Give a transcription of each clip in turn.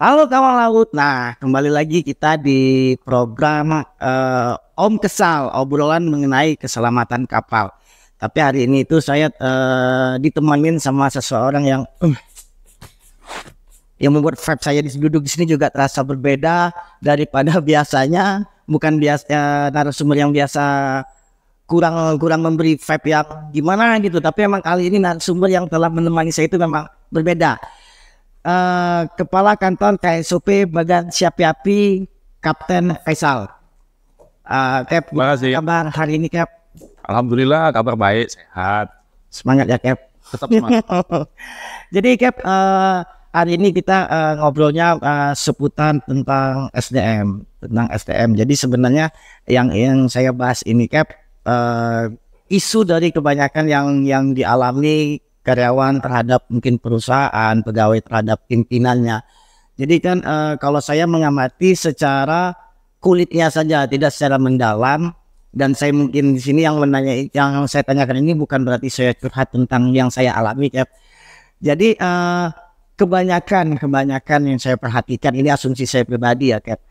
Halo kawan laut. Nah, kembali lagi kita di program Om Kesal, obrolan mengenai keselamatan kapal. Tapi hari ini itu saya ditemenin sama seseorang yang membuat vibe saya duduk di sini juga terasa berbeda daripada biasanya. Bukan biasa narasumber yang biasa kurang memberi vibe yang gimana gitu. Tapi emang kali ini narasumber yang telah menemani saya itu memang berbeda. Kepala Kantor KSOP Badan Siapi Api Kapten Faisal. Cap, kabar hari ini Cap? Alhamdulillah kabar baik, sehat. Semangat ya Cap. Tetap semangat. Jadi Cap, hari ini kita ngobrolnya seputar tentang SDM, Jadi sebenarnya yang saya bahas ini Cap, isu dari kebanyakan yang dialami karyawan terhadap mungkin perusahaan, pegawai terhadap pimpinannya. Jadi kan kalau saya mengamati secara kulitnya saja, tidak secara mendalam. Dan saya mungkin di sini yang saya tanyakan ini bukan berarti saya curhat tentang yang saya alami, Cap. Jadi kebanyakan yang saya perhatikan, ini asumsi saya pribadi ya, Cap.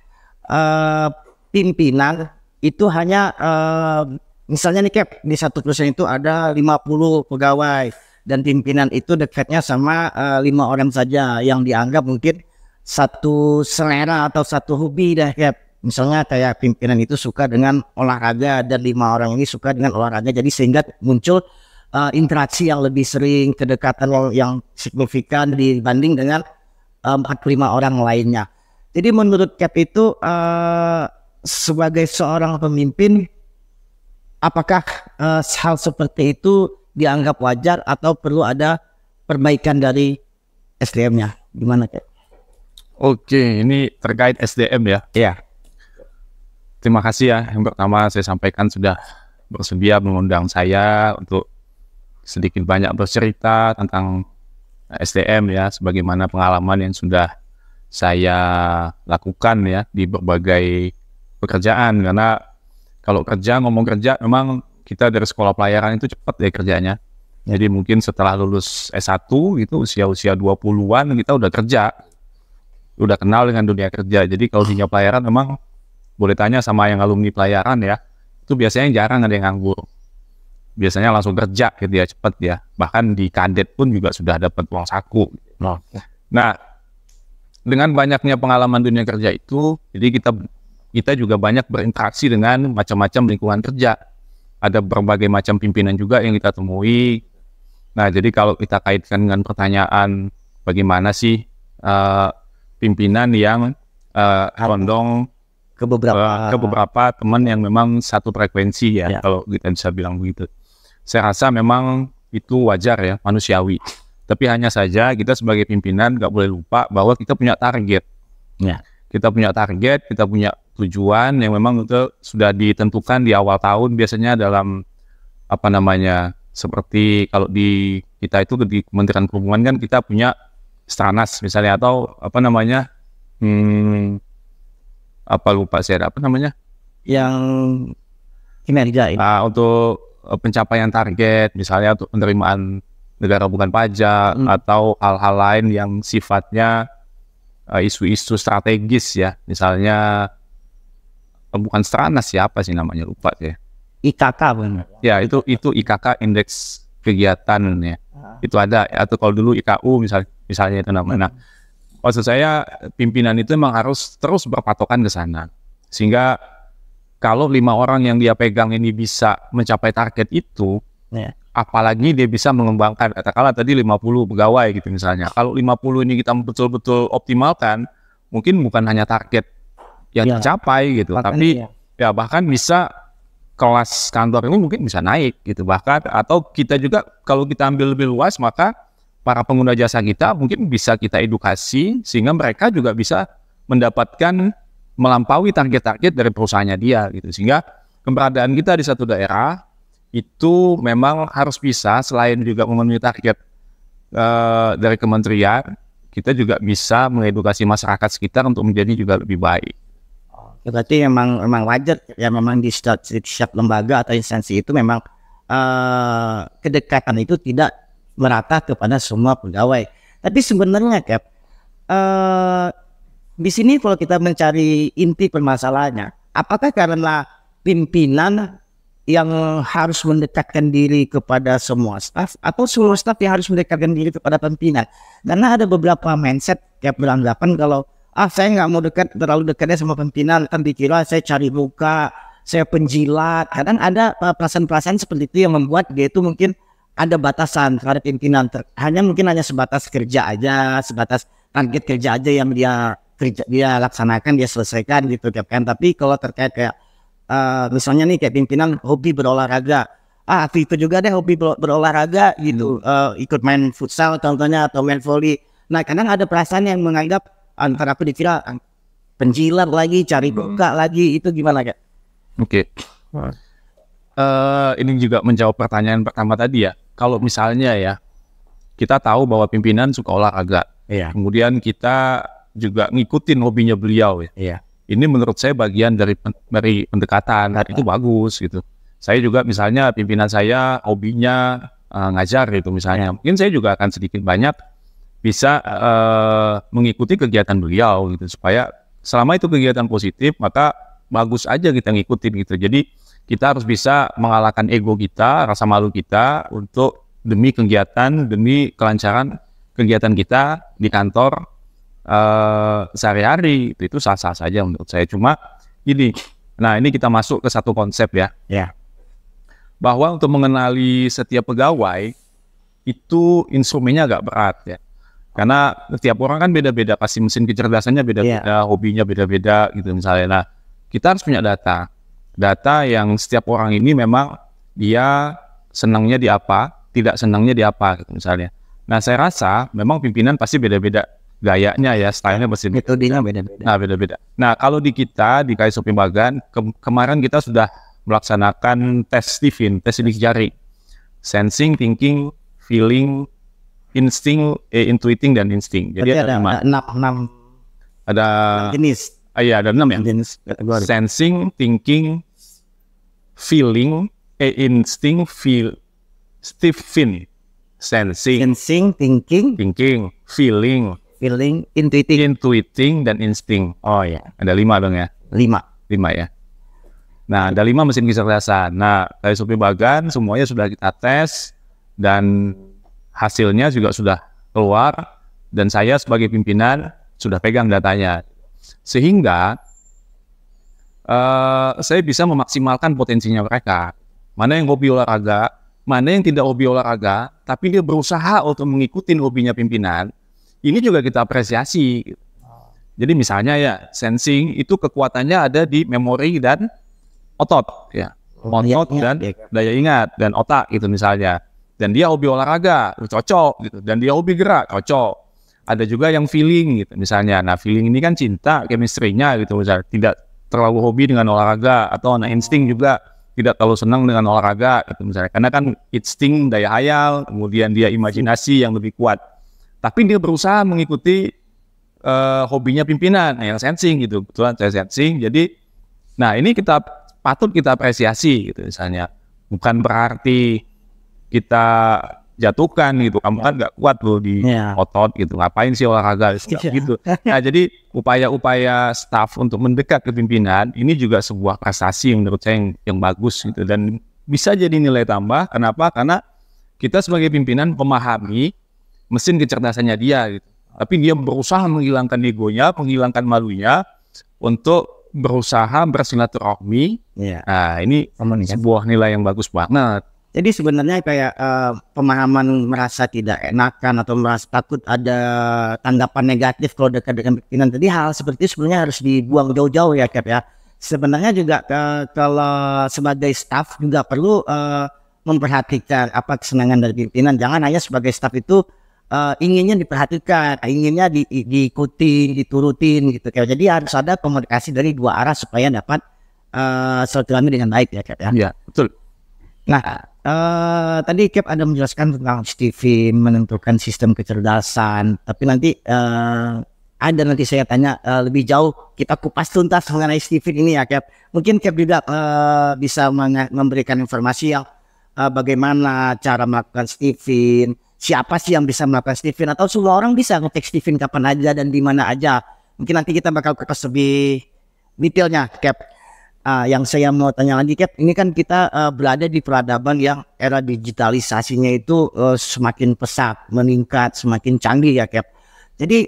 Pimpinan itu hanya misalnya nih Cap, di satu perusahaan itu ada 50 pegawai. Dan pimpinan itu dekatnya sama 5 orang saja yang dianggap mungkin satu selera atau satu hobi dah ya. Misalnya kayak pimpinan itu suka dengan olahraga dan 5 orang ini suka dengan olahraga, jadi sehingga muncul interaksi yang lebih sering, kedekatan yang signifikan dibanding dengan 4-5 orang lainnya. Jadi menurut Cap itu sebagai seorang pemimpin, apakah hal seperti itu dianggap wajar atau perlu ada perbaikan dari SDM-nya? Gimana, Kak? Oke, ini terkait SDM ya. Iya. Terima kasih ya. Yang pertama saya sampaikan sudah bersedia mengundang saya untuk sedikit banyak bercerita tentang SDM ya, sebagaimana pengalaman yang sudah saya lakukan ya di berbagai pekerjaan. Karena kalau ngomong kerja memang kita dari sekolah pelayaran itu cepat ya kerjanya. Jadi mungkin setelah lulus S1 gitu, usia 20-an kita udah kerja. Udah kenal dengan dunia kerja. Jadi kalau dunia pelayaran memang boleh tanya sama yang alumni pelayaran ya, itu biasanya jarang ada yang nganggur. Biasanya langsung kerja gitu ya, cepat ya. Bahkan di kadet pun juga sudah dapat uang saku. Nah, dengan banyaknya pengalaman dunia kerja itu, jadi kita juga banyak berinteraksi dengan macam-macam lingkungan kerja. Ada berbagai macam pimpinan juga yang kita temui. Nah, jadi kalau kita kaitkan dengan pertanyaan bagaimana sih pimpinan yang condong ke beberapa teman yang memang satu frekuensi ya, kalau kita bisa bilang begitu. Saya rasa memang itu wajar ya, manusiawi. Tapi hanya saja kita sebagai pimpinan nggak boleh lupa bahwa kita punya target. Ya. Kita punya target, kita punya tujuan yang memang itu sudah ditentukan di awal tahun, biasanya dalam seperti kalau di kita itu di Kementerian Perhubungan kan kita punya Stranas misalnya, atau yang kinerja ini. Untuk pencapaian target misalnya untuk penerimaan negara bukan pajak atau hal-hal lain yang sifatnya isu-isu strategis ya, misalnya bukan Stranas ya, apa sih namanya, lupa ya. IKK benar. Ya, itu IKK, indeks kegiatan ya. Itu ada ya, atau kalau dulu IKU misalnya itu namanya. Nah, maksud saya pimpinan itu memang harus terus berpatokan ke sana. Sehingga kalau 5 orang yang dia pegang ini bisa mencapai target itu, apalagi dia bisa mengembangkan, katakanlah tadi 50 pegawai gitu misalnya. Kalau 50 ini kita betul-betul optimalkan, mungkin bukan hanya target yang dicapai gitu, tapi ya bahkan bisa kelas kantor ini mungkin bisa naik gitu, bahkan atau kita juga kalau kita ambil lebih luas, maka para pengguna jasa kita mungkin bisa kita edukasi sehingga mereka juga bisa mendapatkan melampaui target-target dari perusahaannya dia gitu. Sehingga keberadaan kita di satu daerah itu memang harus bisa, selain juga memenuhi target dari kementerian, kita juga bisa mengedukasi masyarakat sekitar untuk menjadi juga lebih baik. Berarti memang wajar ya, memang di setiap lembaga atau instansi itu memang kedekatan itu tidak merata kepada semua pegawai. Tapi sebenarnya Cap, di sini kalau kita mencari inti permasalahannya, apakah karena pimpinan yang harus mendekatkan diri kepada semua staf, atau semua staf yang harus mendekatkan diri kepada pimpinan? Karena ada beberapa mindset kayak beranggapan kalau saya nggak mau terlalu dekatnya sama pimpinan, kan dikira saya cari muka, saya penjilat. Kadang ada perasaan-perasaan seperti itu yang membuat dia itu mungkin ada batasan terhadap pimpinan, mungkin hanya sebatas kerja aja, sebatas target kerja aja yang dia laksanakan, dia selesaikan gitu kan. Tapi kalau terkait kayak misalnya nih kayak pimpinan hobi berolahraga, itu juga deh hobi berolahraga gitu, ikut main futsal contohnya atau main volley. Nah kadang ada perasaan yang menganggap antara aku dikira penjilat lagi, cari buka lagi, itu gimana Kak? Oke. Ini juga menjawab pertanyaan pertama tadi ya. Kalau misalnya ya, kita tahu bahwa pimpinan suka olahraga. Iya. Kemudian kita juga ngikutin hobinya beliau ya. Iya. Ini menurut saya bagian dari pendekatan, itu bagus gitu. Saya juga misalnya pimpinan saya hobinya ngajar gitu misalnya. Mungkin saya juga akan sedikit banyak bisa mengikuti kegiatan beliau gitu. Supaya selama itu kegiatan positif, maka bagus aja kita ngikutin gitu. Jadi kita harus bisa mengalahkan ego kita, rasa malu kita untuk demi kegiatan, demi kelancaran kegiatan kita di kantor sehari-hari. Itu sah-sah saja menurut saya. Cuma ini, nah ini kita masuk ke satu konsep ya. Bahwa untuk mengenali setiap pegawai itu instrumennya agak berat ya. Karena setiap orang kan beda-beda, pasti mesin kecerdasannya beda-beda, hobinya beda-beda gitu misalnya. Nah, kita harus punya data yang setiap orang ini memang dia senangnya di apa, tidak senangnya di apa gitu misalnya. Nah saya rasa memang pimpinan pasti beda-beda gayanya ya, stylenya pasti metodenya beda-beda. Nah beda-beda. Nah kalau di kita di KSO Pimbagan kemarin kita sudah melaksanakan tes Stephen, tes sidik jari, sensing, thinking, feeling, instinct, intuiting dan instinct. Jadi ada 6 jenis. Iya ada 6 ya. Jenis kategori. Sensing, thinking, feeling, instinct, Stephen. Sensing, thinking, feeling, intuiting, dan instinct. Oh ya. Ada 5 dong ya? 5 ya. Nah ada 5 mesin kecerdasan. Nah dari KSO Pimbagan semuanya sudah kita tes dan hasilnya juga sudah keluar dan saya sebagai pimpinan sudah pegang datanya. Sehingga saya bisa memaksimalkan potensinya mereka. Mana yang hobi olahraga, mana yang tidak hobi olahraga, tapi dia berusaha untuk mengikuti hobinya pimpinan. Ini juga kita apresiasi. Jadi misalnya ya, sensing itu kekuatannya ada di memori dan otot, ya. Otot dan daya ingat dan otak gitu misalnya. Dan dia hobi olahraga, cocok gitu. Dan dia hobi gerak, cocok. Ada juga yang feeling gitu misalnya. Nah feeling ini kan cinta, chemistry-nya gitu misalnya. Tidak terlalu hobi dengan olahraga. Atau anak insting juga tidak terlalu senang dengan olahraga gitu misalnya. Karena kan insting, daya hayal, kemudian dia imajinasi yang lebih kuat. Tapi dia berusaha mengikuti hobinya pimpinan, yang sensing gitu. Betulan saya sensing. Jadi, nah ini patut kita apresiasi gitu misalnya. Bukan berarti kita jatuhkan gitu, kamu kan nggak kuat loh di otot gitu, ngapain sih olahraga gitu. Nah jadi upaya-upaya staf untuk mendekat ke pimpinan ini juga sebuah prestasi yang menurut saya yang bagus gitu dan bisa jadi nilai tambah. Kenapa? Karena kita sebagai pimpinan memahami mesin kecerdasannya dia gitu, tapi dia berusaha menghilangkan egonya, menghilangkan malunya untuk berusaha bersilaturahmi. Nah ini sebuah nilai yang bagus banget. Jadi sebenarnya kayak pemahaman merasa tidak enakan atau merasa takut ada tanggapan negatif kalau dekat dengan pimpinan. Jadi hal seperti itu sebenarnya harus dibuang jauh-jauh ya Cap ya. Sebenarnya juga kalau sebagai staff juga perlu memperhatikan apa kesenangan dari pimpinan. Jangan hanya sebagai staff itu inginnya diperhatikan, inginnya diikuti, diturutin gitu. Jadi harus ada komunikasi dari dua arah supaya dapat silaturahmi dengan baik ya Cap ya. Iya betul. Nah, tadi Cap ada menjelaskan tentang Stephen menentukan sistem kecerdasan, tapi nanti ada nanti saya tanya lebih jauh, kita kupas tuntas mengenai Stephen ini ya Cap. Mungkin Cap juga bisa memberikan informasi yang bagaimana cara melakukan Stephen, siapa sih yang bisa melakukan Stephen, atau semua orang bisa ngetek Stephen kapan aja dan di mana aja. Mungkin nanti kita bakal kupas lebih detailnya, Cap. Yang saya mau tanya lagi, Cap, ini kan kita berada di peradaban yang era digitalisasinya itu semakin pesat, meningkat, semakin canggih ya, Cap. Jadi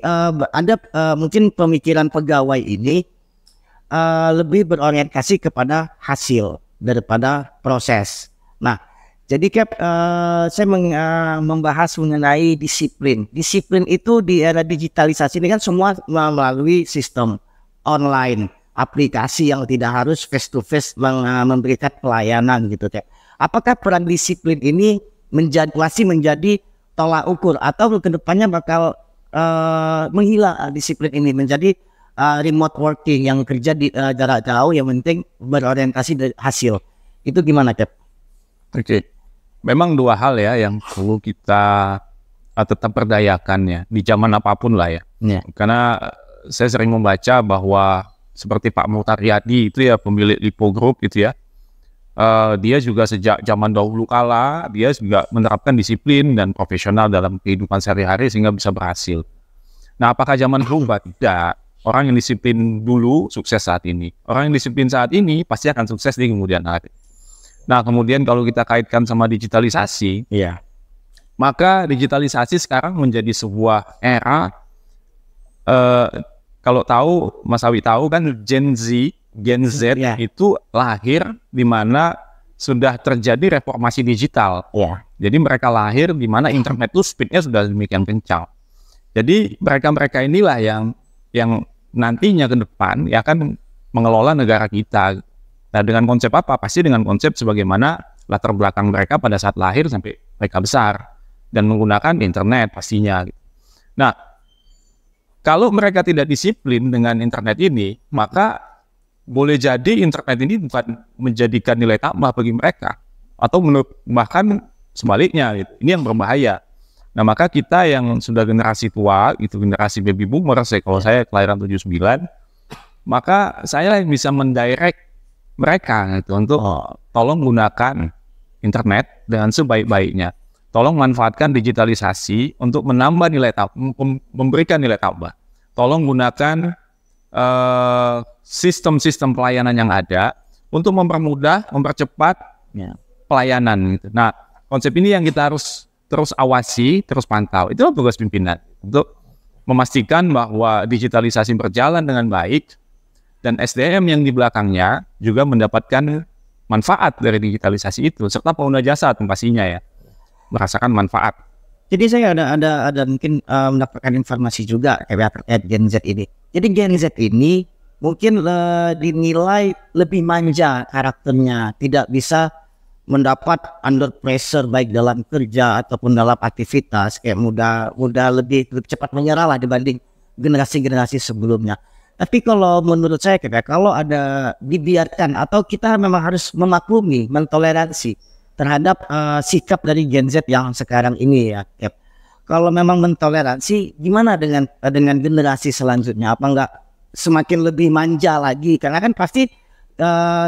ada mungkin pemikiran pegawai ini lebih berorientasi kepada hasil daripada proses. Nah, jadi Cap, saya membahas mengenai disiplin. Disiplin itu di era digitalisasi ini kan semua melalui sistem online, aplikasi yang tidak harus face to face memberikan pelayanan gitu, Cap. Apakah peran disiplin ini masih menjadi tolak ukur atau kedepannya bakal menghilang disiplin ini menjadi remote working yang kerja di jarak jauh yang penting berorientasi dari hasil? Itu gimana, Cap? Oke. Memang dua hal ya yang perlu kita tetap berdayakan ya di zaman apapun lah ya. Karena saya sering membaca bahwa seperti Pak Mutaryadi itu ya, pemilik Lipo Group gitu ya, dia juga sejak zaman dahulu kala dia juga menerapkan disiplin dan profesional dalam kehidupan sehari-hari sehingga bisa berhasil. Nah, apakah zaman berubah? Tidak. Orang yang disiplin dulu sukses saat ini. Orang yang disiplin saat ini pasti akan sukses di kemudian hari. Nah, kemudian kalau kita kaitkan sama digitalisasi, maka digitalisasi sekarang menjadi sebuah era. Kalau tahu, Mas Awi tahu kan Gen Z itu lahir di mana sudah terjadi reformasi digital. Jadi mereka lahir di mana internet itu speednya sudah demikian kencang. Jadi mereka inilah yang nantinya ke depan ya akan mengelola negara kita. Nah, dengan konsep apa? Pasti dengan konsep sebagaimana latar belakang mereka pada saat lahir sampai mereka besar dan menggunakan internet pastinya. Nah, kalau mereka tidak disiplin dengan internet ini, maka boleh jadi internet ini bukan menjadikan nilai tambah bagi mereka, atau bahkan sebaliknya, gitu. Ini yang berbahaya. Nah, maka kita yang sudah generasi tua, itu generasi baby boomer, kalau saya kelahiran 79, maka saya yang bisa mendirect mereka gitu, untuk tolong gunakan internet dengan sebaik-baiknya. Tolong manfaatkan digitalisasi untuk menambah nilai tambah, memberikan nilai tambah. Tolong gunakan sistem-sistem pelayanan yang ada untuk mempermudah, mempercepat pelayanan. Gitu. Nah, konsep ini yang kita harus terus awasi, terus pantau. Itu tugas pimpinan untuk memastikan bahwa digitalisasi berjalan dengan baik dan SDM yang di belakangnya juga mendapatkan manfaat dari digitalisasi itu, serta pengguna jasa pastinya ya merasakan manfaat. Jadi saya ada mungkin mendapatkan informasi juga terkait Gen Z ini. Jadi Gen Z ini mungkin dinilai lebih manja karakternya, tidak bisa mendapat under pressure baik dalam kerja ataupun dalam aktivitas, kayak mudah lebih cepat menyerah lah dibanding generasi-generasi sebelumnya. Tapi kalau menurut saya kalau ada dibiarkan atau kita memang harus memaklumi, mentoleransi terhadap sikap dari Gen Z yang sekarang ini ya, Cap. Kalau memang mentoleransi, gimana dengan generasi selanjutnya? Apa enggak semakin lebih manja lagi? Karena kan pasti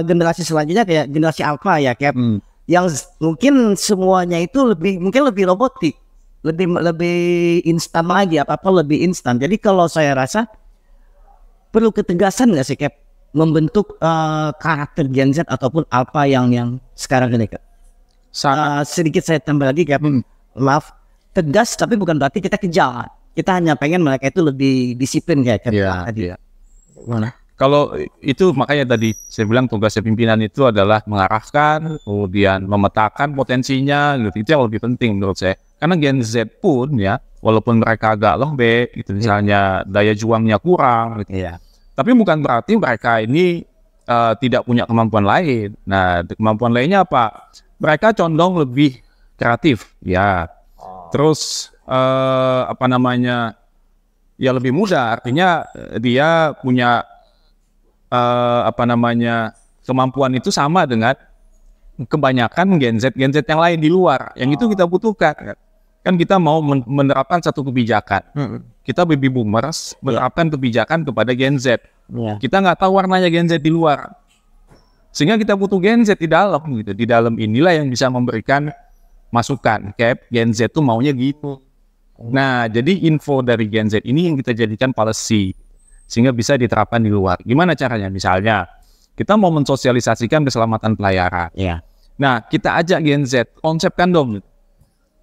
generasi selanjutnya kayak generasi Alpha ya, Cap. Yang mungkin semuanya itu mungkin lebih robotik, lebih instan lagi, apa-apa lebih instan. Jadi kalau saya rasa perlu ketegasan nggak sih, Cap, membentuk karakter Gen Z ataupun Alpha yang sekarang ini, Cap? Sedikit saya tambah lagi, Cap. Maaf, tegas tapi bukan berarti kita kejam. Kita hanya pengen mereka itu lebih disiplin kayak Cap. Iya. Mana? Kalau itu makanya tadi saya bilang tugasnya pimpinan itu adalah mengarahkan, kemudian memetakan potensinya, gitu. Itu yang lebih penting menurut saya. Karena Gen Z pun ya, walaupun mereka agak lembek, gitu, misalnya daya juangnya kurang, gitu. Tapi bukan berarti mereka ini tidak punya kemampuan lain. Nah, kemampuan lainnya apa? Mereka condong lebih kreatif, ya. Terus ya lebih mudah. Artinya dia punya kemampuan itu sama dengan kebanyakan Gen Z yang lain di luar. Yang itu kita butuhkan. Kan kita mau menerapkan satu kebijakan. Kita baby boomers menerapkan kebijakan kepada Gen Z. Kita nggak tahu warnanya Gen Z di luar. Sehingga kita butuh Gen Z di dalam gitu. Di dalam inilah yang bisa memberikan masukan. Kayak Gen Z tuh maunya gitu. Nah, jadi info dari Gen Z ini yang kita jadikan policy. sehingga bisa diterapkan di luar. Gimana caranya? Misalnya, kita mau mensosialisasikan keselamatan pelayaran. Ya. Nah, kita ajak Gen Z, konsepkan dong.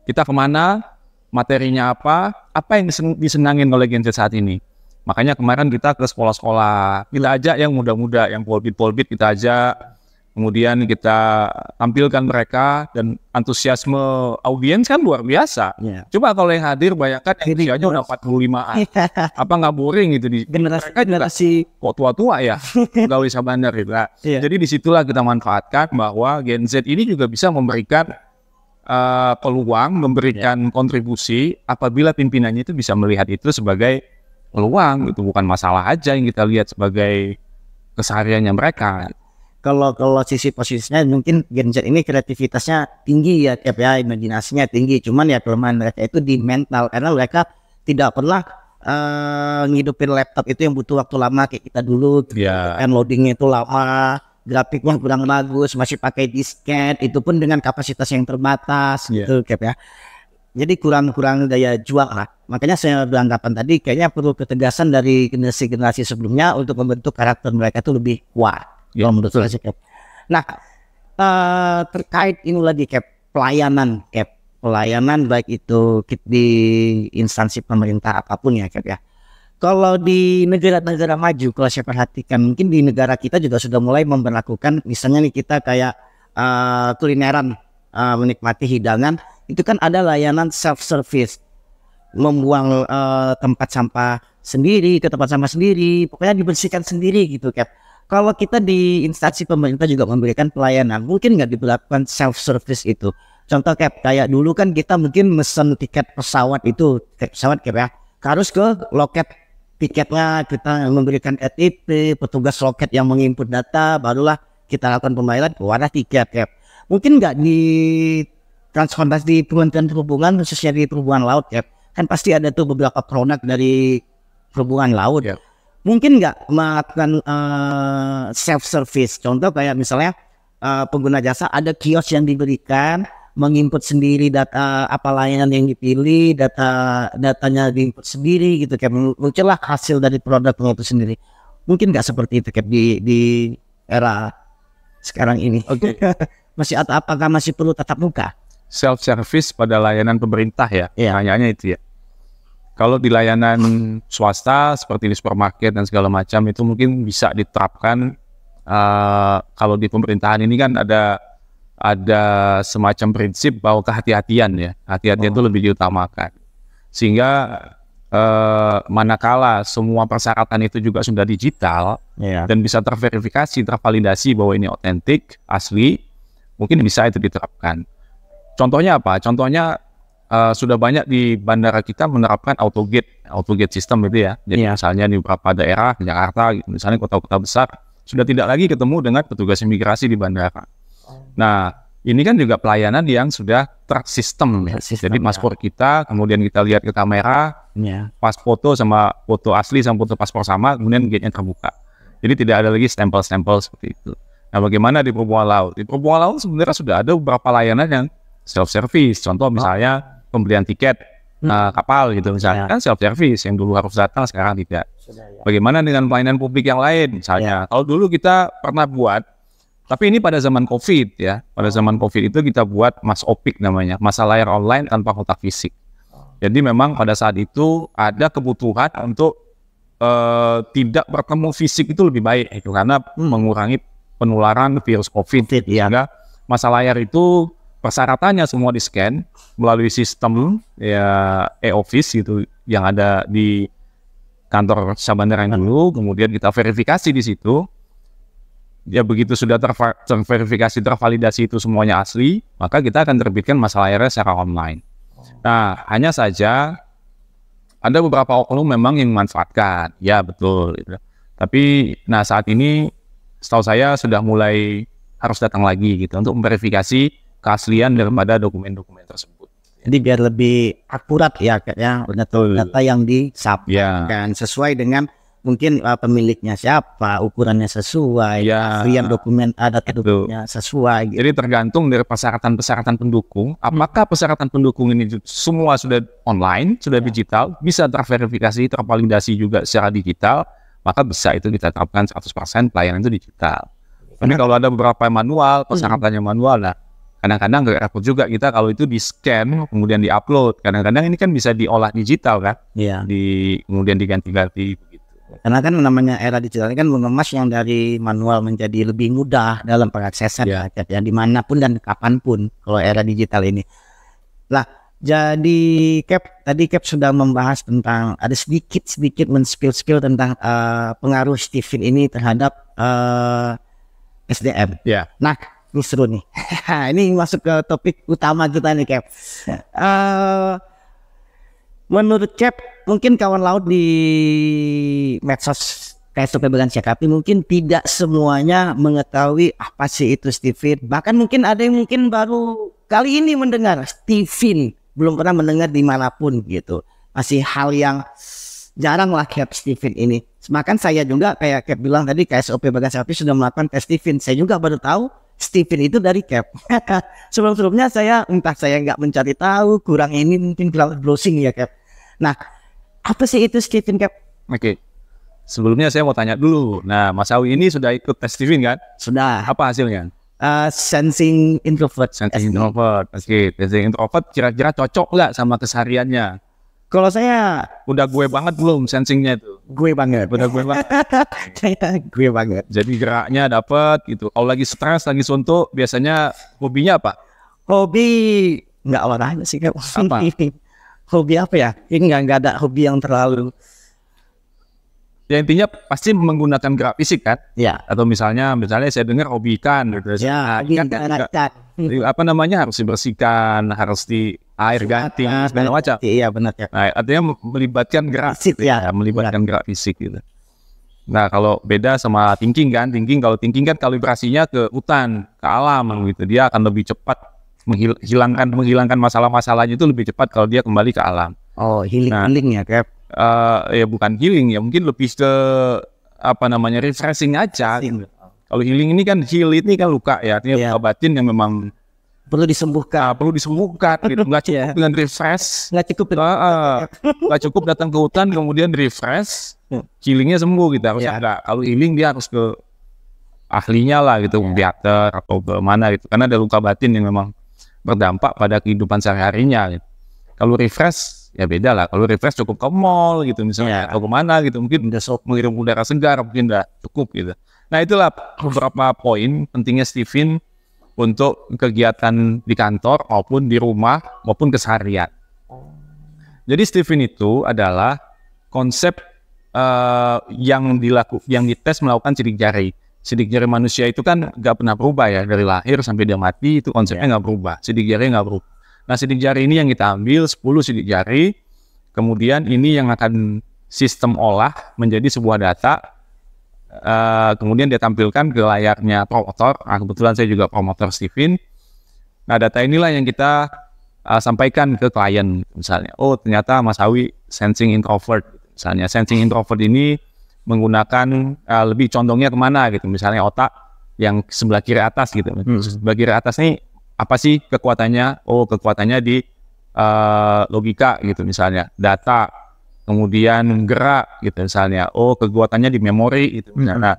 Kita kemana, materinya apa yang disenangin oleh Gen Z saat ini. Makanya kemarin kita ke sekolah-sekolah, kita ajak yang muda-muda, yang polbit-polbit kita ajak, kemudian kita tampilkan mereka, dan antusiasme audiens kan luar biasa. Ya. Coba kalau yang hadir, bayangkan yang usianya udah 45-an. Apa nggak boring gitu? Generasi Kok tua-tua ya? Pegawai Sabandar gitu. Nah, jadi disitulah kita manfaatkan bahwa Gen Z ini juga bisa memberikan peluang, memberikan kontribusi apabila pimpinannya itu bisa melihat itu sebagai peluang, itu bukan masalah aja yang kita lihat sebagai kesehariannya mereka. Kalau sisi posisinya mungkin Gen Z ini kreativitasnya tinggi ya, imajinasinya tinggi. Cuman ya kelemahan mereka itu di mental, karena mereka tidak pernah ngidupin laptop itu yang butuh waktu lama kayak kita dulu. Kan loadingnya itu lama, grafiknya kurang bagus, masih pakai disket, itu pun dengan kapasitas yang terbatas gitu ya. Jadi kurang daya jual lah. Makanya saya beranggapan tadi kayaknya perlu ketegasan dari generasi sebelumnya untuk membentuk karakter mereka itu lebih kuat. Menurut saya sih, Cap. Nah, terkait ini lagi, Cap, pelayanan baik itu di instansi pemerintah apapun ya, Cap ya. Kalau di negara-negara maju, kalau saya perhatikan, mungkin di negara kita juga sudah mulai memberlakukan, misalnya nih kita kayak kulineran, menikmati hidangan, itu kan ada layanan self-service, membuang tempat sampah sendiri, ke tempat sampah sendiri, pokoknya dibersihkan sendiri gitu, Cap. Kalau kita di instansi pemerintah juga memberikan pelayanan, mungkin nggak diberlakukan self-service itu. Contoh, Cap, kayak dulu kan kita mungkin mesen tiket pesawat itu, Cap ya, harus ke loket tiketnya, kita memberikan KTP, petugas loket yang menginput data, barulah kita lakukan pembayaran, keluarlah tiket, Cap. Mungkin nggak di transportasi di Kementerian Perhubungan, khususnya di perhubungan laut, Cap, kan pasti ada tuh beberapa produk dari perhubungan laut. Mungkin nggak melakukan self-service. Contoh kayak misalnya pengguna jasa ada kios yang diberikan, menginput sendiri data apa layanan yang dipilih, datanya diinput sendiri gitu, kayak muncullah hasil dari produknya itu sendiri. Mungkin nggak seperti itu, kayak di era sekarang ini. Masih atau apakah masih perlu tatap muka? Self-service pada layanan pemerintah ya, pertanyaannya itu ya. Kalau di layanan swasta seperti di supermarket dan segala macam itu mungkin bisa diterapkan. Kalau di pemerintahan ini kan ada semacam prinsip bahwa kehati-hatian ya, hati-hatian itu lebih diutamakan. Sehingga manakala semua persyaratan itu juga sudah digital dan bisa terverifikasi, tervalidasi bahwa ini otentik, asli, mungkin bisa itu diterapkan. Contohnya apa? Contohnya sudah banyak di bandara kita menerapkan autogate system itu ya. Jadi misalnya di beberapa daerah, Jakarta, misalnya kota-kota besar, sudah tidak lagi ketemu dengan petugas imigrasi di bandara. Nah, ini kan juga pelayanan yang sudah tersistem ya. Jadi paspor kita, kemudian kita lihat ke kamera, pas foto sama foto asli sama foto paspor sama, kemudian gate-nya terbuka. Jadi tidak ada lagi stempel-stempel seperti itu. Nah, bagaimana di perhubungan laut? Di perhubungan laut sebenarnya sudah ada beberapa layanan yang self-service. Contoh misalnya pembelian tiket kapal gitu misalnya, kan self-service, yang dulu harus datang sekarang tidak. Bagaimana dengan pelayanan publik yang lain misalnya? Kalau dulu kita pernah buat, tapi ini pada zaman COVID ya, pada zaman COVID itu kita buat Mas Opik namanya, masa layar online tanpa kontak fisik. Jadi memang pada saat itu ada kebutuhan untuk tidak bertemu fisik itu lebih baik itu, karena mengurangi penularan virus COVID. Sehingga masa layar itu persyaratannya semua di-scan melalui sistem ya e-office gitu yang ada di kantor Sabandar yang dulu, kemudian kita verifikasi di situ. Ya begitu sudah terverifikasi, tervalidasi itu semuanya asli, maka kita akan terbitkan masa layarnya secara online. Nah, hanya saja ada beberapa oknum memang yang memanfaatkan, ya betul. Gitu. Tapi, nah saat ini setahu saya sudah mulai harus datang lagi gitu untuk memverifikasi keaslian daripada dokumen-dokumen tersebut. Jadi biar lebih akurat ya, data yang disampaikan sesuai dengan mungkin pemiliknya siapa, ukurannya sesuai, keaslian dokumen dokumennya sesuai. Gitu. Jadi tergantung dari persyaratan-persyaratan pendukung. Apakah persyaratan pendukung ini semua sudah online, sudah digital, bisa terverifikasi, tervalidasi juga secara digital, maka bisa itu kita terapkan 100% pelayanan itu digital. Tapi kalau ada beberapa manual, persyaratannya manual, nah kadang-kadang nggak repot juga kita kalau itu di scan kemudian di-upload. Kadang-kadang ini kan bisa diolah digital kan, kemudian diganti-ganti begitu. Karena kan namanya era digital ini kan mengemas yang dari manual menjadi lebih mudah dalam pengaksesan ya dimanapun dan kapanpun kalau era digital ini. Lah, jadi tadi Cap sudah membahas tentang ada sedikit men-spill tentang pengaruh Stephen ini terhadap SDM. Nah, ini seru nih. Ini masuk ke topik utama kita nih, Cap. Menurut Cap, mungkin kawan laut di medsos KSOP Bagan Syakapi mungkin tidak semuanya mengetahui apa sih itu Stephen. Bahkan mungkin ada yang mungkin baru kali ini mendengar Stephen, belum pernah mendengar dimanapun gitu. Masih hal yang jarang lah Cap Stephen ini. Semakan saya juga kayak Cap bilang tadi KSOP Bagan Syakapi sudah melakukan tes Stephen. Saya juga baru tahu Stephen itu dari Cap. Sebelum-sebelumnya saya nggak mencari tahu, kurang ini mungkin kurang browsing ya Cap. Nah, apa sih itu Stephen, Cap? Oke. Sebelumnya saya mau tanya dulu. Nah, Mas Awi ini sudah ikut tes Stephen kan? Sudah. Apa hasilnya? Sensing introvert. Sensing introvert. Oke, sensing introvert kira-kira cocok nggak sama kesehariannya? Kalau saya udah gue banget belum sensingnya itu? Gue banget. Udah gue banget. Gue banget. Jadi geraknya dapat gitu. Kalau lagi stres, lagi suntuk, biasanya hobinya apa? Hobi nggak olahraga sih Cap. Apa? Hobi apa ya? Ini nggak ada hobi yang terlalu. Ya intinya pasti menggunakan gerak fisik kan? Ya. Atau misalnya saya dengar hobi ikan gitu. Ya, ikan. Apa namanya, harus dibersihkan, harus di air ganti segala macam. Iya benar ya. Nah, artinya melibatkan gerak fisik gitu, ya, melibatkan gerak fisik gitu. Nah, kalau beda sama thinking kan, thinking kan kalibrasinya ke hutan, ke alam gitu. Dia akan lebih cepat menghilangkan masalah-masalahnya itu lebih cepat kalau dia kembali ke alam. Oh, healing ya, Cap. Ya bukan healing ya, mungkin lebih ke refreshing aja. Gitu. Kalau healing ini kan ini kan luka ya, artinya luka batin yang memang perlu disembuhkan. Gitu. Nggak cukup dengan refresh. Nggak cukup datang ke hutan kemudian refresh, healingnya sembuh gitu. Harus ada. Kalau healing dia harus ke ahlinya lah gitu, psikiater atau ke mana gitu. Karena ada luka batin yang memang berdampak pada kehidupan sehari-harinya. Gitu. Kalau refresh ya beda lah. Kalau refresh cukup ke mall gitu misalnya atau kemana gitu, mungkin udah menghirup udara segar, mungkin udah cukup gitu. Nah itulah beberapa poin pentingnya Stephen untuk kegiatan di kantor maupun di rumah maupun keseharian. Jadi Stephen itu adalah konsep yang dites melakukan sidik jari. Sidik jari manusia itu kan nggak pernah berubah ya, dari lahir sampai dia mati itu konsepnya nggak berubah. Sidik jari nggak berubah. Nah sidik jari ini yang kita ambil 10 sidik jari, kemudian ini yang akan sistem olah menjadi sebuah data. Kemudian dia tampilkan ke layarnya promotor. Kebetulan saya juga promotor Stephen. Nah data inilah yang kita sampaikan ke klien. Misalnya, oh ternyata Mas Awi sensing introvert. Misalnya sensing introvert ini menggunakan lebih condongnya kemana gitu. Misalnya otak yang sebelah kiri atas gitu. Sebelah kiri atas nih apa sih kekuatannya? Oh kekuatannya di logika gitu misalnya, data. Kemudian gerak gitu misalnya, oh kekuatannya di memori gitu misalnya. Nah,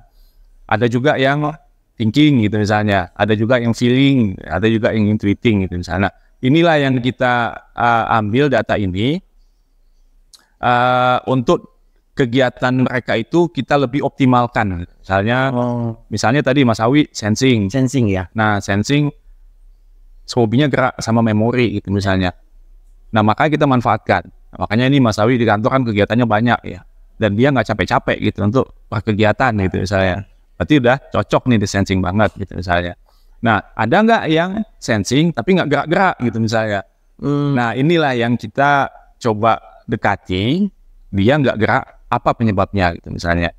ada juga yang thinking gitu misalnya, ada juga yang feeling, ada juga yang intuiting gitu misalnya. Inilah yang kita ambil data ini untuk kegiatan mereka itu kita lebih optimalkan. Misalnya tadi Mas Awi sensing ya. Nah sensing hobinya gerak sama memori gitu misalnya. Nah makanya kita manfaatkan. Nah, makanya ini Mas Awi di kantor kan kegiatannya banyak ya, dan dia nggak capek-capek gitu untuk berkegiatan gitu misalnya. Berarti udah cocok nih di sensing banget gitu misalnya. Nah ada nggak yang sensing tapi nggak gerak-gerak gitu misalnya. Nah inilah yang kita coba dekati, dia nggak gerak, apa penyebabnya gitu misalnya.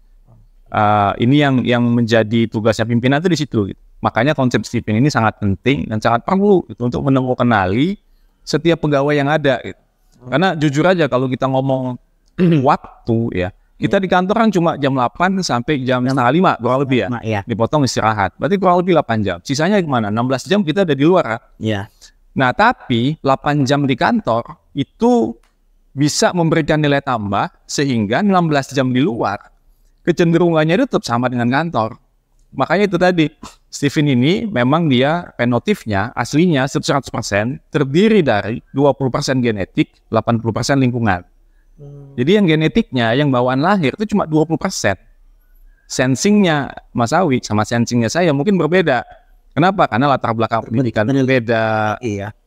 Ini yang menjadi tugasnya pimpinan itu di situ. Gitu. Makanya konsep Stephen ini sangat penting dan sangat perlu gitu, untuk kenali setiap pegawai yang ada. Gitu. Karena jujur aja kalau kita ngomong waktu ya, kita di kantor kan cuma jam 8 sampai jam 4:30 kurang lebih ya, dipotong istirahat. Berarti kurang lebih 8 jam. Sisanya gimana? 16 jam kita ada di luar ya. Nah tapi 8 jam di kantor itu bisa memberikan nilai tambah sehingga 16 jam di luar kecenderungannya itu tetap sama dengan kantor. Makanya itu tadi, Steven ini memang dia fenotipnya aslinya 100% terdiri dari 20% genetik, 80% lingkungan. Jadi yang genetiknya, yang bawaan lahir itu cuma 20%. Sensingnya Mas Awi sama sensingnya saya mungkin berbeda. Kenapa? Karena latar belakang pendidikan berbeda,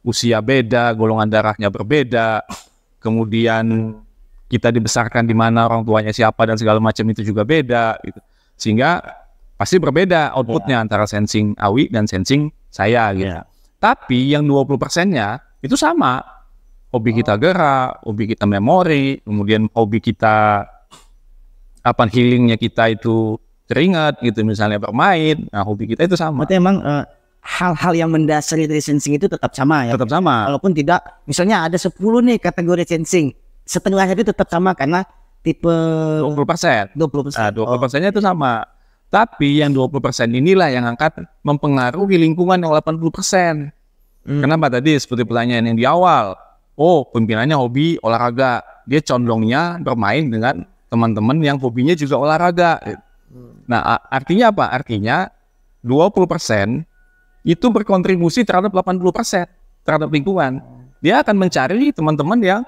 usia beda, golongan darahnya berbeda, kemudian kita dibesarkan di mana, orang tuanya siapa dan segala macam itu juga beda gitu. Sehingga pasti berbeda outputnya antara sensing Awi dan sensing saya gitu. Tapi yang 20%-nya itu sama. Hobi kita gerak, hobi kita memori, kemudian hobi kita healingnya kita itu teringat gitu, misalnya bermain. Nah, hobi kita itu sama. Berarti emang hal-hal yang mendasari dari sensing itu tetap sama ya? Tetap sama. Walaupun tidak, misalnya ada 10 nih kategori sensing, setengahnya itu tetap sama karena tipe 20%. 20%. Nah, 20%-nya itu sama. Tapi yang 20% inilah yang akan mempengaruhi lingkungan yang 80%. Kenapa tadi seperti pertanyaan yang di awal? Oh, pimpinannya hobi olahraga. Dia condongnya bermain dengan teman-teman yang hobinya juga olahraga. Nah, artinya apa? Artinya 20% itu berkontribusi terhadap 80% terhadap lingkungan. Dia akan mencari teman-teman yang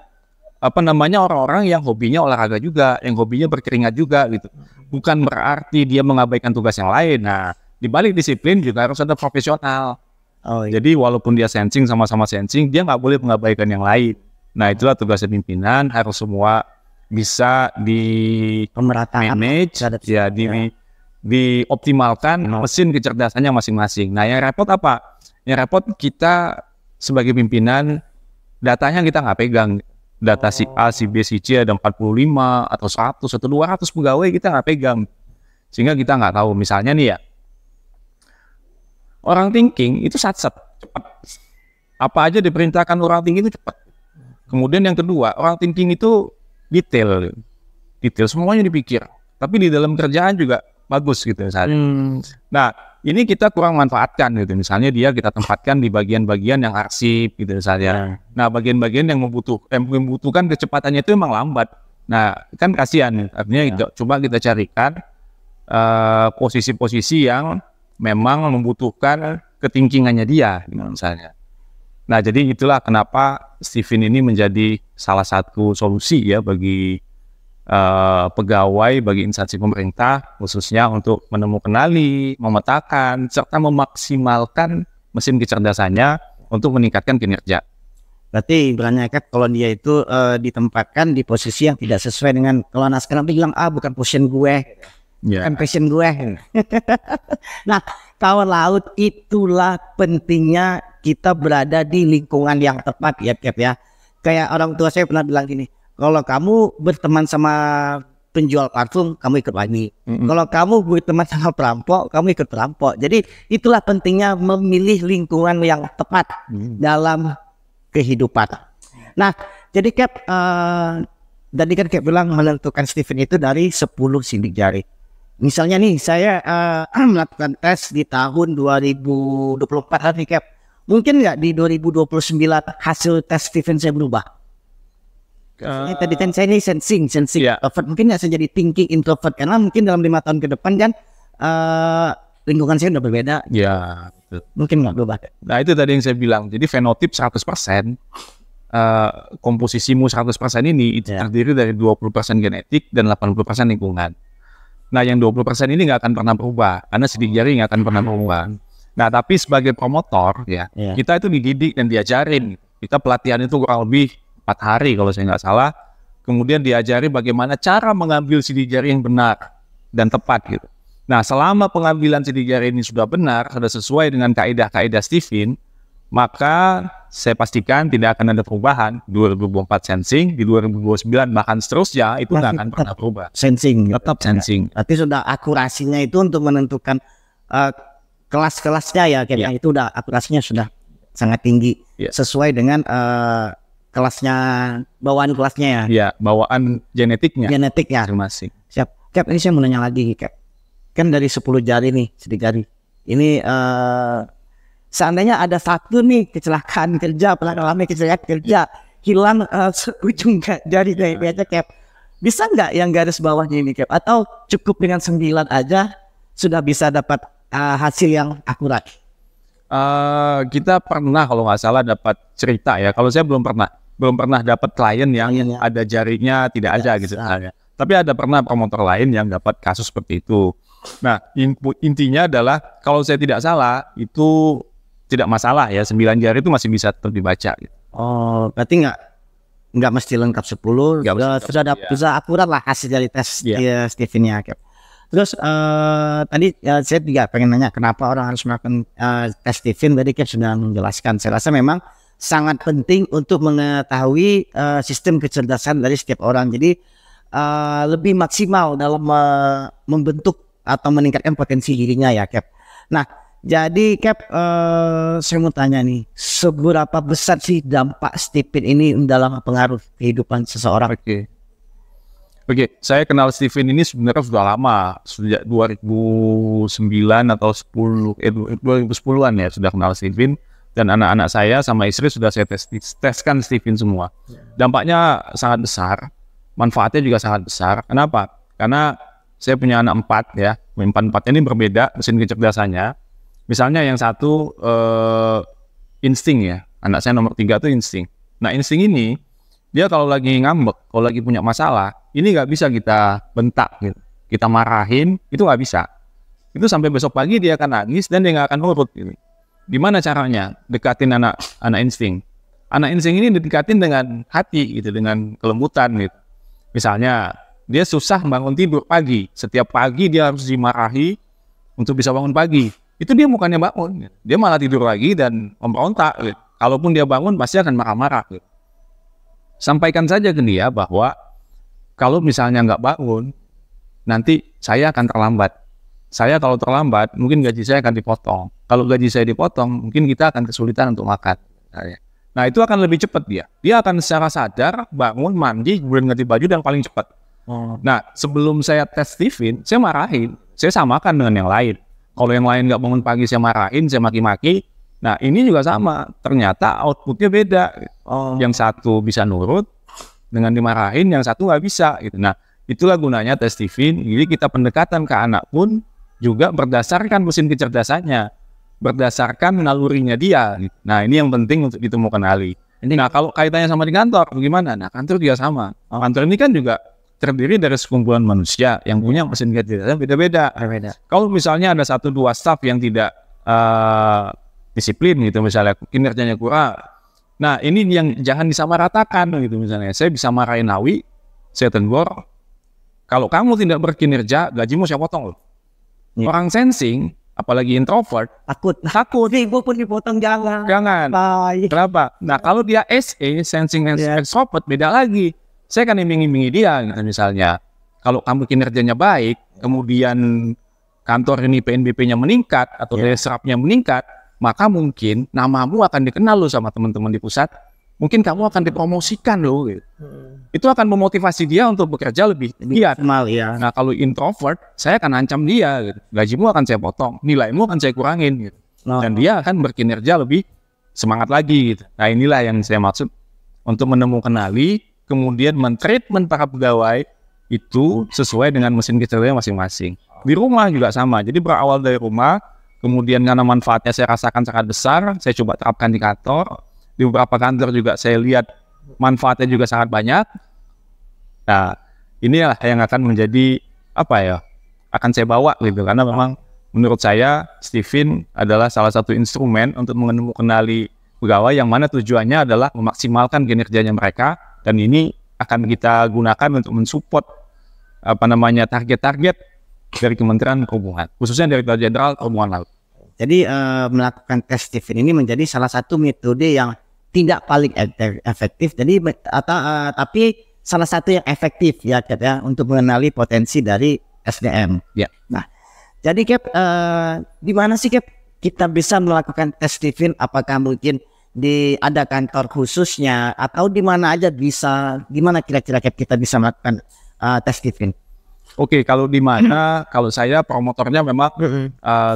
orang-orang yang hobinya olahraga juga, yang hobinya berkeringat juga gitu. Bukan berarti dia mengabaikan tugas yang lain. Nah, di balik disiplin juga harus ada profesional. Jadi walaupun dia sensing, sama-sama sensing, dia nggak boleh mengabaikan yang lain. Nah, itulah tugas pimpinan, harus semua bisa di manage, ya, dioptimalkan mesin kecerdasannya masing-masing. Nah, yang repot apa? Yang repot kita sebagai pimpinan, datanya kita nggak pegang. Data si A, si B, si C ada 45 atau 100 atau 200 pegawai kita nggak pegang. Sehingga kita nggak tahu. Misalnya nih ya, orang thinking itu cepat. Apa aja diperintahkan orang thinking itu cepat. Kemudian yang kedua, orang thinking itu detail, semuanya dipikir. Tapi di dalam kerjaan juga bagus gitu misalnya. Nah, ini kita kurang manfaatkan gitu. Misalnya kita tempatkan di bagian-bagian yang arsip gitu misalnya. Nah, bagian-bagian yang membutuhkan kecepatannya itu memang lambat. Nah, kan kasihan. Artinya coba kita carikan posisi-posisi yang memang membutuhkan ketingkingannya dia misalnya. Nah, jadi itulah kenapa Steven ini menjadi salah satu solusi ya bagi pegawai, bagi instansi pemerintah, khususnya untuk mengenali, memetakan, serta memaksimalkan mesin kecerdasannya untuk meningkatkan kinerja. Berarti ibaratnya kalau dia itu ditempatkan di posisi yang tidak sesuai dengan, kalau anak sekarang bilang bukan passion gue, bukan passion gue. Nah, kawan laut, itulah pentingnya kita berada di lingkungan yang tepat ya Cap ya. Kayak orang tua saya pernah bilang gini, kalau kamu berteman sama penjual parfum, kamu ikut lagi. Kalau kamu berteman sama perampok, kamu ikut perampok. Jadi itulah pentingnya memilih lingkungan yang tepat dalam kehidupan. Nah, jadi Cap, tadi kan Cap bilang menentukan Steven itu dari 10 sidik jari. Misalnya nih, saya melakukan tes di tahun 2024 hari Cap. Mungkin nggak di 2029 hasil tes Steven saya berubah? Tadi kan saya ini sensing introvert, mungkin nggak saya jadi thinking introvert karena mungkin dalam 5 tahun ke depan kan lingkungan saya udah berbeda. Ya, betul. Mungkin nggak berubah. Nah, itu tadi yang saya bilang. Jadi fenotip 100%, komposisimu 100% ini itu terdiri dari 20% genetik dan 80% lingkungan. Nah, yang 20% ini nggak akan pernah berubah karena sidik jari nggak akan pernah berubah. Nah, tapi sebagai promotor kita itu dididik dan diajarin. Kita pelatihan itu kurang lebih 4 hari kalau saya nggak salah. Kemudian diajari bagaimana cara mengambil sidik jari yang benar dan tepat gitu. Nah, selama pengambilan sidik jari ini sudah benar, sudah sesuai dengan kaidah-kaidah Steven, maka saya pastikan tidak akan ada perubahan. 2024 sensing, di 2029 bahkan seterusnya itu nggak akan pernah berubah. Sensing, tetap sensing. Berarti sudah akurasinya itu untuk menentukan kelas-kelasnya ya, kayaknya itu udah akurasinya sudah sangat tinggi sesuai dengan kelasnya, bawaan kelasnya ya. Iya, bawaan genetiknya. Masing-masing. Siap. Cap, ini saya mau nanya lagi, Cap. Kan dari 10 jari nih, sidik jari. Ini seandainya ada satu nih kecelakaan kerja, pernah alami kecelakaan kerja, hilang ujung jari dari biasa Cap. Bisa nggak yang garis bawahnya ini Cap? Atau cukup dengan 9 aja sudah bisa dapat hasil yang akurat? Kita pernah kalau nggak salah dapat cerita ya. Kalau saya belum pernah dapat klien yang ada jarinya tidak ada gitu. Tapi ada pernah promotor lain yang dapat kasus seperti itu. Nah, intinya adalah kalau saya tidak salah itu tidak masalah ya, 9 jari itu masih bisa tetap dibaca gitu. Oh, berarti nggak mesti lengkap 10, sudah akurat lah hasil dari tes Steven-nya Cap. Terus tadi saya juga pengen nanya kenapa orang harus melakukan tes Steven. Tadi Cap sudah menjelaskan. Saya rasa memang sangat penting untuk mengetahui sistem kecerdasan dari setiap orang. Jadi lebih maksimal dalam membentuk atau meningkatkan potensi dirinya ya Cap. Nah, jadi Cap, saya mau tanya nih, seberapa besar sih dampak Steven ini dalam pengaruh kehidupan seseorang? Oke, saya kenal Steven ini sebenarnya sudah lama, sejak 2009 atau 2010-an ya sudah kenal Steven, dan anak-anak saya sama istri sudah saya teskan Steven semua. Dampaknya sangat besar, manfaatnya juga sangat besar. Kenapa? Karena saya punya anak 4 ya, 4-4 ini berbeda mesin kecerdasannya. Misalnya yang satu insting ya, anak saya nomor 3 itu insting. Nah insting ini, dia kalau lagi ngambek, kalau lagi punya masalah, ini nggak bisa kita bentak gitu. Kita marahin, itu nggak bisa. Itu sampai besok pagi dia akan nangis dan dia nggak akan nurut gitu. Gimana caranya dekatin anak insting? Anak insting ini didekatin dengan hati gitu, dengan kelembutan gitu. Misalnya, dia susah bangun tidur pagi. Setiap pagi dia harus dimarahi untuk bisa bangun pagi. Itu dia bukannya bangun. Dia malah tidur lagi dan memberontak. Gitu. Kalaupun dia bangun pasti akan marah-marah. Gitu. Sampaikan saja ke dia bahwa kalau misalnya nggak bangun, nanti saya akan terlambat. Saya kalau terlambat, mungkin gaji saya akan dipotong. Kalau gaji saya dipotong, mungkin kita akan kesulitan untuk makan. Nah itu akan lebih cepat dia. Dia akan secara sadar bangun, mandi, kemudian ganti baju dan paling cepat. Nah, sebelum saya tes Steven, saya marahin. Saya samakan dengan yang lain. Kalau yang lain nggak bangun pagi, saya marahin, saya maki-maki. Nah, ini juga sama. Ternyata outputnya beda. Yang satu bisa nurut dengan dimarahin, yang satu nggak bisa. Gitu. Nah, itulah gunanya tes Steven. Jadi kita pendekatan ke anak pun juga berdasarkan mesin kecerdasannya. Berdasarkan nalurinya dia. Gitu. Nah, ini yang penting untuk ditemukan Ali. Nah, kalau kaitannya sama di kantor, bagaimana? Nah, kantor juga sama. Kantor ini kan juga terdiri dari sekumpulan manusia yang punya mesin kecerdasan beda-beda. Kalau misalnya ada 1-2 staff yang tidak disiplin gitu, misalnya kinerjanya kurang. Nah ini yang jangan disamaratakan gitu misalnya. Saya bisa marahin Nawi, saya tegur. Kalau kamu tidak berkinerja, gajimu saya potong loh. Orang sensing, apalagi introvert, takut. Ibu pun dipotong jangan. Kenapa? Nah kalau dia SE, sensing and extrovert beda lagi. Saya akan iming-imingi dia, misalnya, kalau kamu kinerjanya baik, kemudian kantor ini PNBP-nya meningkat, atau daya serapnya meningkat, maka mungkin namamu akan dikenal loh sama teman-teman di pusat, mungkin kamu akan dipromosikan loh. Gitu. Itu akan memotivasi dia untuk bekerja lebih giat. Nah kalau introvert, saya akan ancam dia, gitu. Gajimu akan saya potong, nilaimu akan saya kurangin, gitu. Dan dia akan berkinerja lebih semangat lagi. Gitu. Nah inilah yang saya maksud untuk menemukan Ali, kemudian mentreatment para pegawai itu sesuai dengan mesin kecerdasan masing-masing. Di rumah juga sama. Jadi berawal dari rumah, kemudian karena manfaatnya saya rasakan sangat besar, saya coba terapkan di kantor. Di beberapa kantor juga saya lihat manfaatnya juga sangat banyak. Nah, inilah yang akan menjadi akan saya bawa gitu. Karena memang menurut saya Steven adalah salah satu instrumen untuk mengenali pegawai yang mana tujuannya adalah memaksimalkan kinerjanya mereka. Dan ini akan kita gunakan untuk mensupport target-target dari Kementerian Perhubungan, khususnya dari Direktorat Jenderal Perhubungan Laut. Jadi melakukan tes Steven ini menjadi salah satu metode yang tidak paling efektif, tapi salah satu yang efektif ya untuk mengenali potensi dari SDM. Nah, jadi Cap, di mana sih Cap kita bisa melakukan tes Steven? Apakah mungkin ada kantor khususnya atau di mana aja bisa, gimana kira-kira kita bisa melakukan tes Steven? Oke, kalau di mana, kalau saya promotornya memang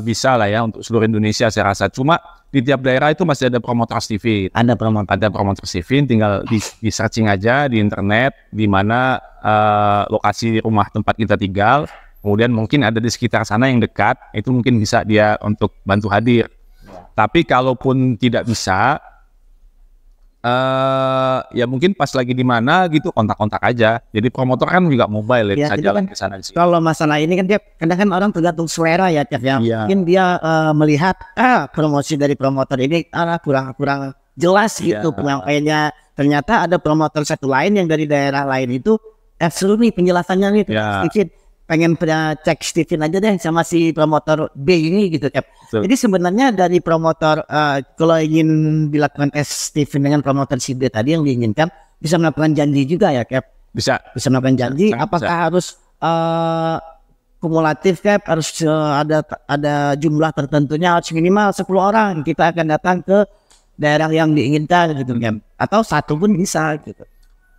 bisa lah ya untuk seluruh Indonesia saya rasa. Cuma di tiap daerah itu masih ada promotor Stevin. Ada promotor Stevin, tinggal di searching aja di internet di mana lokasi rumah tempat kita tinggal. Kemudian mungkin ada di sekitar sana yang dekat, itu mungkin bisa dia untuk bantu hadir. Tapi kalaupun tidak bisa, ya mungkin pas lagi di mana gitu kontak-kontak aja. Jadi promotor kan juga mobile ya, bisa jalan ke sana sih. Kalau masalah ini kan dia kadang kan orang tergantung selera ya, Chef ya. Mungkin dia melihat promosi dari promotor ini kurang jelas gitu penyampaiannya. Ternyata ada promotor satu lain yang dari daerah lain itu seru nih penjelasannya nih. Sedikit pengen cek Stevin aja deh sama si promotor B ini gitu, Chef. Jadi sebenarnya dari promotor kalau ingin dilakukan tes Stevin dengan promotor si B tadi yang diinginkan bisa melakukan janji juga ya, Cap? Bisa melakukan janji. Apakah harus kumulatif, Cap? Harus ada jumlah tertentunya, harus minimal 10 orang kita akan datang ke daerah yang diinginkan gitu, Cap? Atau satu pun bisa gitu.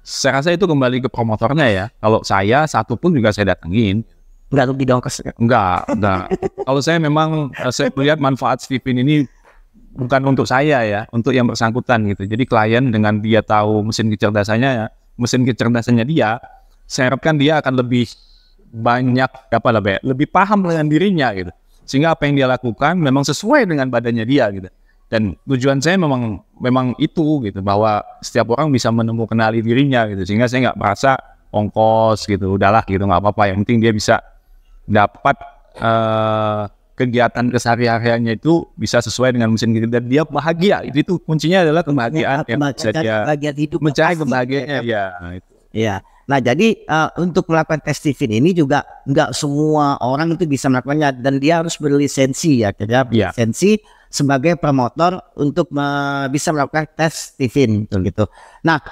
Saya rasa itu kembali ke promotornya ya. Kalau saya satu pun juga saya datengin. Enggak rugi dongkos. Enggak. Kalau saya memang saya melihat manfaat Stevin ini bukan untuk saya ya, untuk yang bersangkutan gitu. Jadi klien dengan dia tahu mesin kecerdasannya dia, saya harapkan dia akan lebih banyak lebih paham dengan dirinya gitu. Sehingga apa yang dia lakukan memang sesuai dengan badannya dia gitu. Dan tujuan saya memang itu gitu, bahwa setiap orang bisa menemukan dirinya gitu, sehingga saya nggak merasa ongkos gitu, udahlah gitu nggak apa-apa, yang penting dia bisa dapat kegiatan kesehariannya itu bisa sesuai dengan mesin gitu, dan dia bahagia. Itu kuncinya adalah kebahagiaan yang bisa dia mencari kebahagiaannya ya. Nah jadi untuk melakukan tes Stevin ini juga nggak semua orang itu bisa melakukannya, dan dia harus berlisensi ya, lisensi sebagai promotor untuk bisa melakukan tes Stevin gitu. Nah,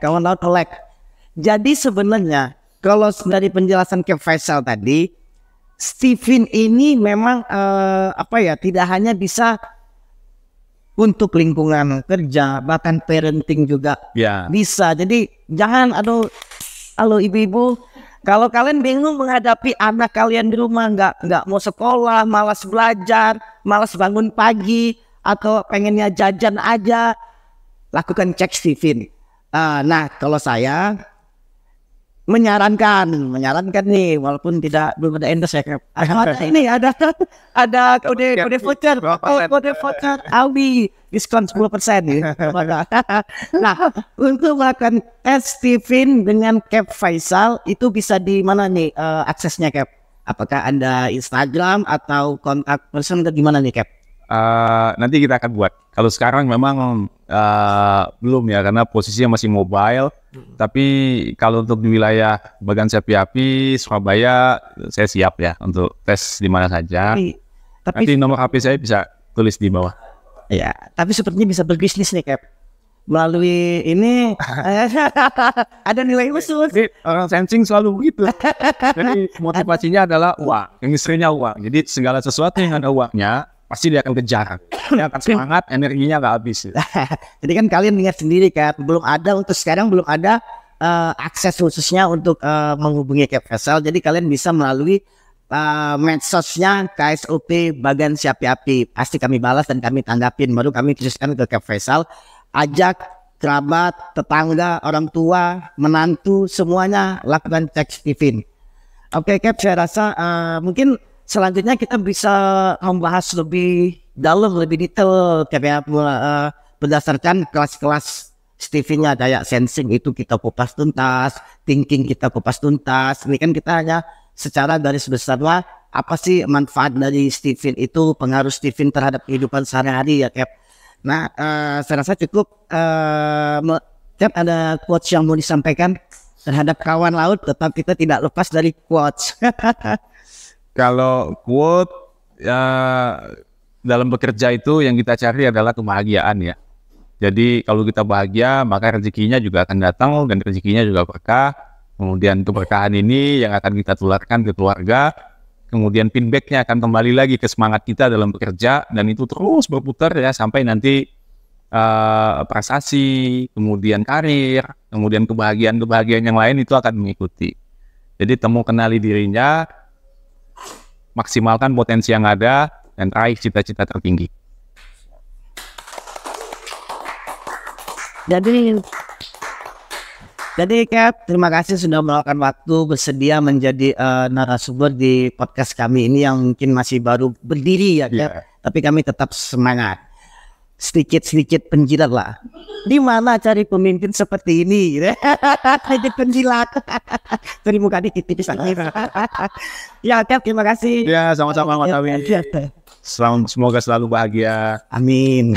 kawan melek. Jadi sebenarnya kalau dari penjelasan Cap Faisal tadi, Stevin ini memang tidak hanya bisa untuk lingkungan kerja, bahkan parenting juga bisa. Jadi jangan halo ibu-ibu, kalau kalian bingung menghadapi anak kalian di rumah nggak mau sekolah, malas belajar, malas bangun pagi, atau pengennya jajan aja, lakukan cek Stevin. Nah, kalau saya menyarankan nih, walaupun belum ada endorse ya, ada kode voucher, kode voucher Aldi diskon 10% ya. Nah, untuk melakukan tes Stevin dengan Cap Faisal itu bisa di mana nih aksesnya, Cap? Apakah Anda Instagram atau kontak person atau gimana nih, Cap? Nanti kita akan buat. Kalau sekarang memang belum ya, karena posisinya masih mobile. Tapi kalau untuk di wilayah Bagan Sapi Api, Surabaya, saya siap ya untuk tes di mana saja. Nanti nomor HP saya bisa tulis di bawah. Ya, tapi sepertinya bisa berbisnis nih, Cap. Melalui ini ada nilai khusus. Orang sensing selalu begitu. Jadi motivasinya adalah uang, yang istrinya uang. Jadi segala sesuatu yang ada uangnya pasti dia akan kejar. Dia akan semangat, energinya nggak habis. Jadi kan kalian lihat sendiri kan, untuk sekarang belum ada akses khususnya untuk menghubungi Cap Faisal. Jadi kalian bisa melalui medsosnya KSOP Bagan Sapi Api. Pasti kami balas dan kami tanggapin. Baru kami khususkan ke Cap Faisal. Ajak kerabat, tetangga, orang tua, menantu, semuanya lakukan cek Stevin. Oke, Cap, saya rasa mungkin selanjutnya kita bisa membahas lebih dalam, lebih detail, kayak berdasarkan kelas-kelas Stevin-nya, kayak sensing itu kita kupas tuntas, thinking kita kupas tuntas. Ini kan kita hanya secara garis besarnya apa sih manfaat dari Stevin itu, pengaruh Stevin terhadap kehidupan sehari-hari ya, Cap. Nah, saya rasa cukup. Cap, ada quotes yang mau disampaikan terhadap kawan laut, tetap kita tidak lepas dari quotes. Kalau quote ya, dalam bekerja itu yang kita cari adalah kebahagiaan ya. Jadi kalau kita bahagia, maka rezekinya juga akan datang, dan rezekinya juga berkah. Kemudian keberkahan ini yang akan kita tularkan ke keluarga. Kemudian feedbacknya akan kembali lagi ke semangat kita dalam bekerja, dan itu terus berputar ya sampai nanti prestasi, kemudian karir, kemudian kebahagiaan yang lain itu akan mengikuti. Jadi kenali dirinya, maksimalkan potensi yang ada, dan raih cita-cita tertinggi. Jadi Cap, terima kasih sudah meluangkan waktu bersedia menjadi narasumber di podcast kami ini yang mungkin masih baru berdiri ya Cap. Tapi kami tetap semangat. Sedikit penjilat lah. Di mana cari pemimpin seperti ini? Sedikit penjilat. Dari muka dikit tipis. Ya Cap, terima kasih. Ya, sama-sama Mas Awi. Semoga selalu bahagia. Amin.